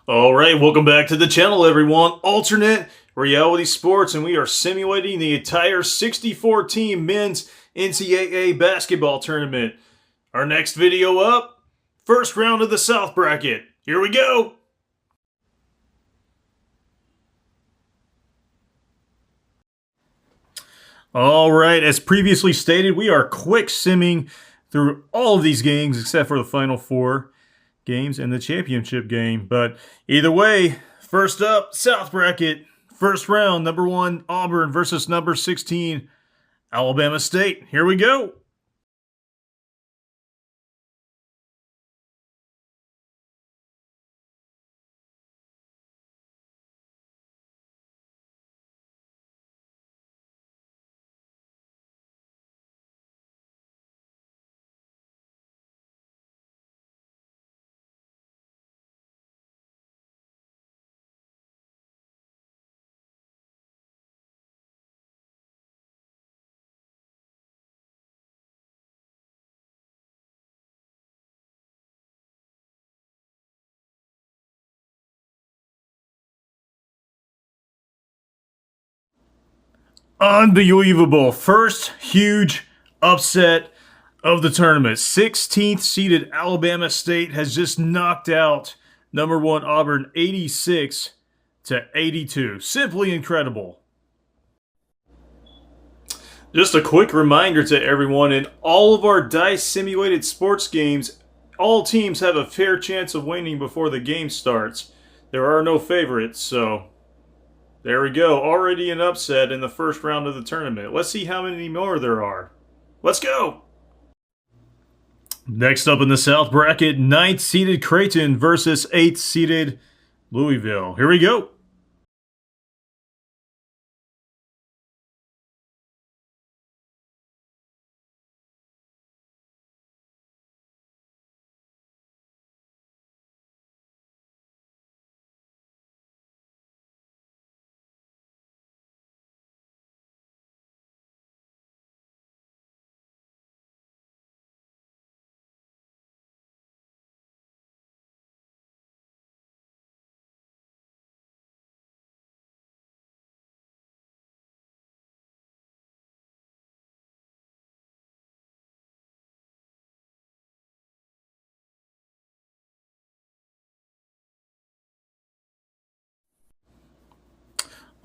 All right, welcome back to the channel, everyone. Alternate reality sports, and we are simulating the entire 64-team men's NCAA basketball tournament. Our next video up, first round of the South bracket. Here we go. All right, as previously stated, we are quick simming through all of these games except for the final four games and the championship game. But either way, first up, South bracket, first round, number 1 Auburn versus number 16 Alabama State. Here we go. Unbelievable. First huge upset of the tournament. 16th seeded Alabama State has just knocked out number 1 Auburn 86-82. Simply incredible. Just a quick reminder to everyone, in all of our dice simulated sports games, all teams have a fair chance of winning before the game starts. There are no favorites, so there we go. Already an upset in the first round of the tournament. Let's see how many more there are. Let's go! Next up in the South bracket, 9th seeded Creighton versus 8th seeded Louisville. Here we go.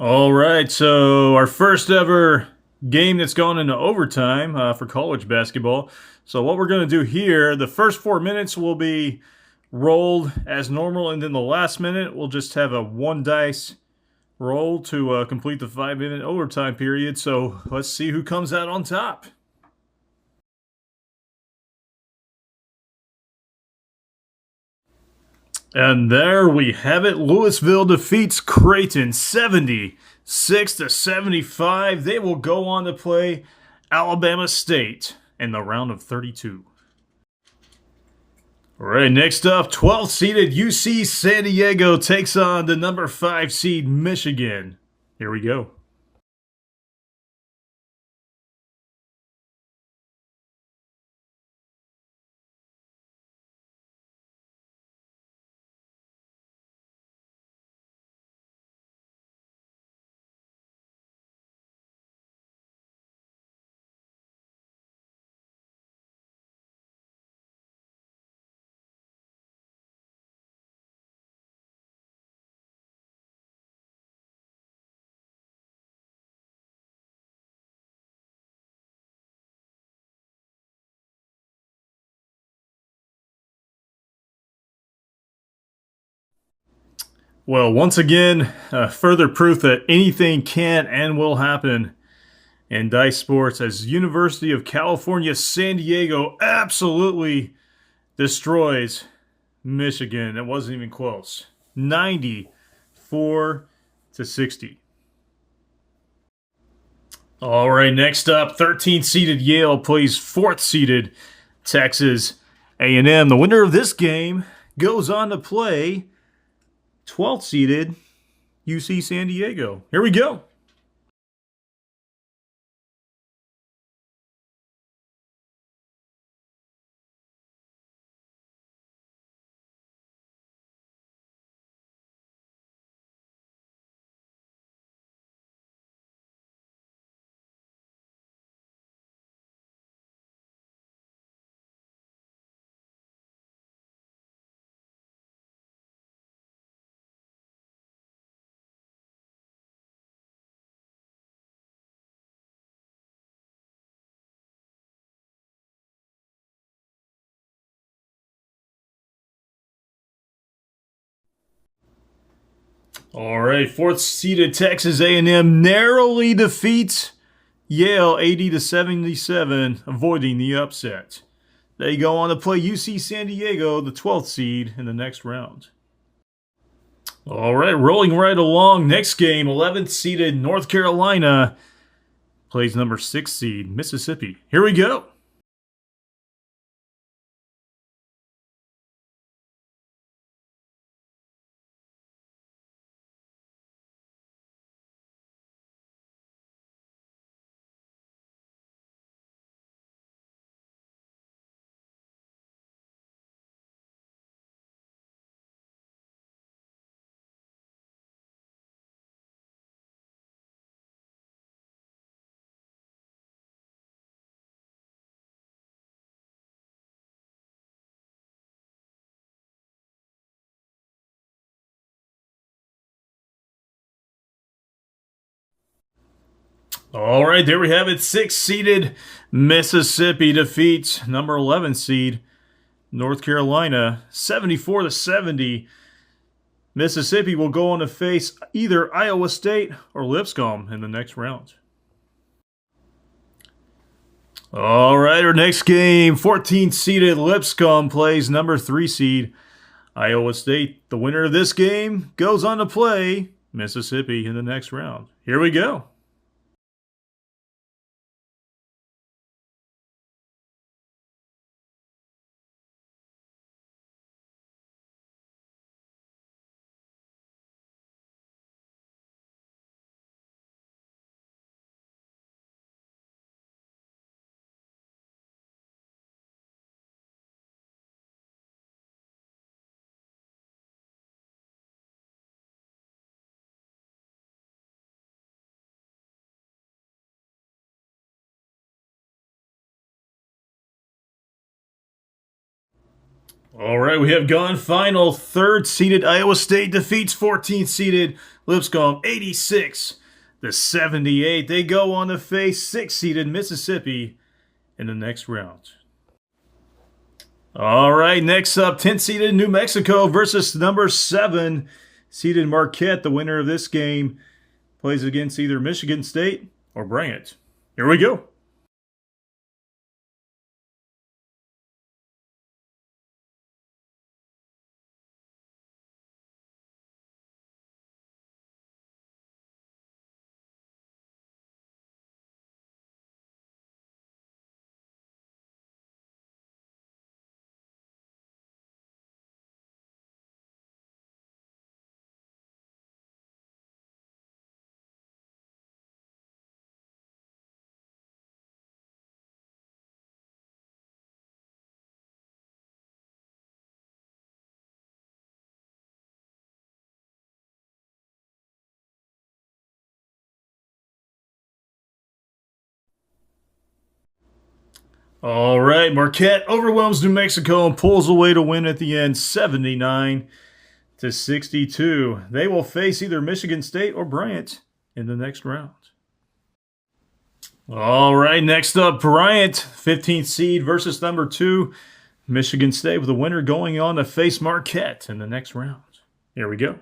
All right, so our first ever game that's gone into overtime for college basketball. So what we're going to do here, the first 4 minutes will be rolled as normal, and then the last minute we'll just have a 1 dice roll to complete the 5-minute overtime period. So let's see who comes out on top. And there we have it. Louisville defeats Creighton 76-75. They will go on to play Alabama State in the round of 32. All right, next up, 12th seeded UC San Diego takes on the number 5 seed Michigan. Here we go. Well, once again, further proof that anything can and will happen in dice sports, as University of California, San Diego absolutely destroys Michigan. It wasn't even close. 94-60. All right, next up, 13th seeded Yale plays 4th seeded Texas A&M. The winner of this game goes on to play 12th seeded UC San Diego. Here we go. All right, fourth-seeded Texas A&M narrowly defeats Yale 80-77, avoiding the upset. They go on to play UC San Diego, the 12th seed, in the next round. All right, rolling right along. Next game, 11th-seeded North Carolina plays number 6 seed Mississippi. Here we go. All right, there we have it. 6th-seeded Mississippi defeats number 11 seed North Carolina 74-70. Mississippi will go on to face either Iowa State or Lipscomb in the next round. All right, our next game, 14th-seeded Lipscomb plays number 3 seed Iowa State. The winner of this game goes on to play Mississippi in the next round. Here we go. All right, we have gone final. 3rd-seeded Iowa State defeats 14th-seeded Lipscomb 86-78. They go on to face 6th-seeded Mississippi in the next round. All right, next up, 10th-seeded New Mexico versus number 7-seeded Marquette. The winner of this game plays against either Michigan State or Bryant. Here we go. All right, Marquette overwhelms New Mexico and pulls away to win at the end, 79-62. They will face either Michigan State or Bryant in the next round. All right, next up, Bryant, 15th seed versus number 2, Michigan State, with the winner going on to face Marquette in the next round. Here we go.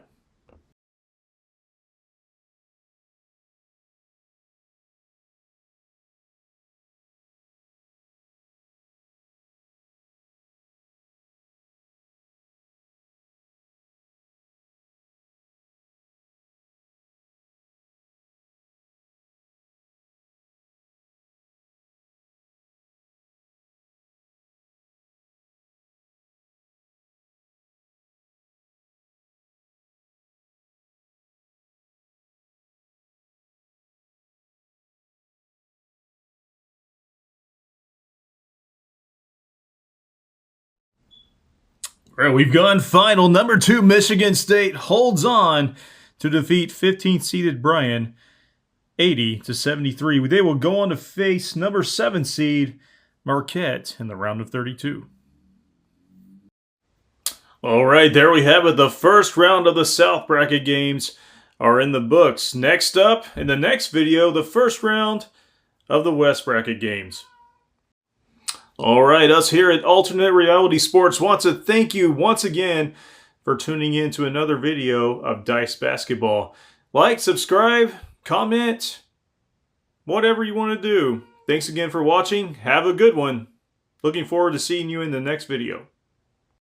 All right, we've gone final. Number 2, Michigan State holds on to defeat 15th-seeded Bryant 80-73. They will go on to face number 7 seed Marquette in the round of 32. All right, there we have it. The first round of the South Bracket games are in the books. Next up, in the next video, the first round of the West Bracket games. All right, us here at Alternate Reality Sports want to thank you once again for tuning in to another video of Dice Basketball. Like, subscribe, comment, whatever you want to do. Thanks again for watching. Have a good one. Looking forward to seeing you in the next video.